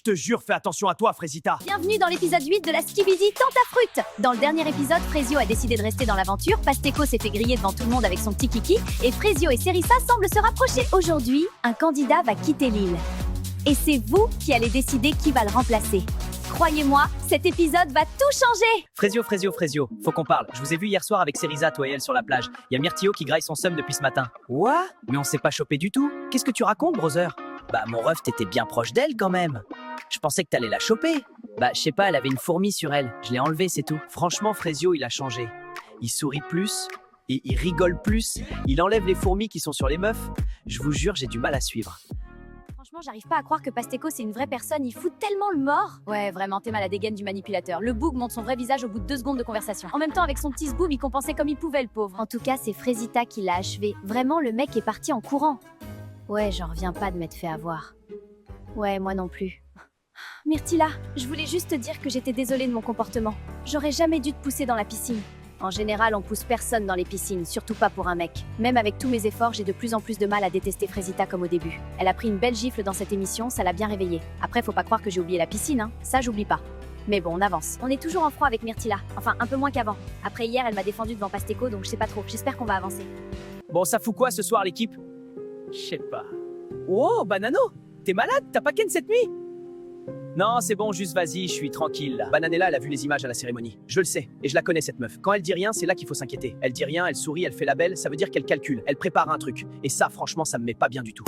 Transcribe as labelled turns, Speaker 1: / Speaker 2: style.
Speaker 1: te jure, fais attention à toi, Frésita.
Speaker 2: Bienvenue dans l'épisode 8 de la Skibidi Tentafruit. Dans le dernier épisode, Frésio a décidé de rester dans l'aventure, Pasteco s'est fait griller devant tout le monde avec son petit kiki, et Frésio et Cerissa semblent se rapprocher. Aujourd'hui, un candidat va quitter l'île. Et c'est vous qui allez décider qui va le remplacer. Croyez-moi, cet épisode va tout changer.
Speaker 3: Frésio, faut qu'on parle. Je vous ai vu hier soir avec Cerisa, toi et elle, sur la plage. Il y a Myrtio qui graille son seum depuis ce matin.
Speaker 1: Quoi?
Speaker 3: Mais on s'est pas chopé du tout. Qu'est-ce que tu racontes, brother? Bah, mon ref, t'étais bien proche d'elle quand même. Je pensais que t'allais la choper. Bah, je sais pas, elle avait une fourmi sur elle. Je l'ai enlevée, c'est tout. Franchement, Frésio, il a changé. Il sourit plus et il rigole plus. Il enlève les fourmis qui sont sur les meufs. Je vous jure, j'ai du mal à suivre.
Speaker 2: Franchement, j'arrive pas à croire que Pasteco c'est une vraie personne, il fout tellement le mort. Ouais, vraiment, t'es mal à la dégaine du manipulateur. Le boug montre son vrai visage au bout de 2 secondes de conversation. En même temps, avec son petit zboum, il compensait comme il pouvait, le pauvre. En tout cas, c'est Frésita qui l'a achevé. Vraiment, le mec est parti en courant. Ouais, j'en reviens pas de m'être fait avoir. Ouais, moi non plus. Myrtilla, je voulais juste te dire que j'étais désolée de mon comportement. J'aurais jamais dû te pousser dans la piscine. En général, on pousse personne dans les piscines, surtout pas pour un mec. Même avec tous mes efforts, j'ai de plus en plus de mal à détester Frésita comme au début. Elle a pris une belle gifle dans cette émission, ça l'a bien réveillée. Après, faut pas croire que j'ai oublié la piscine, hein. Ça, j'oublie pas. Mais bon, on avance. On est toujours en froid avec Myrtilla. Enfin, un peu moins qu'avant. Après hier, elle m'a défendu devant Pasteco, donc je sais pas trop. J'espère qu'on va avancer.
Speaker 3: Bon, ça fout quoi ce soir, l'équipe? Je sais pas. Oh, Banano, t'es malade? T'as pas ken cette nuit? Non, c'est bon, juste vas-y, je suis tranquille là. Bananella, elle a vu les images à la cérémonie. Je le sais, et je la connais cette meuf. Quand elle dit rien, c'est là qu'il faut s'inquiéter. Elle dit rien, elle sourit, elle fait la belle, ça veut dire qu'elle calcule, elle prépare un truc. Et ça, franchement, ça me met pas bien du tout.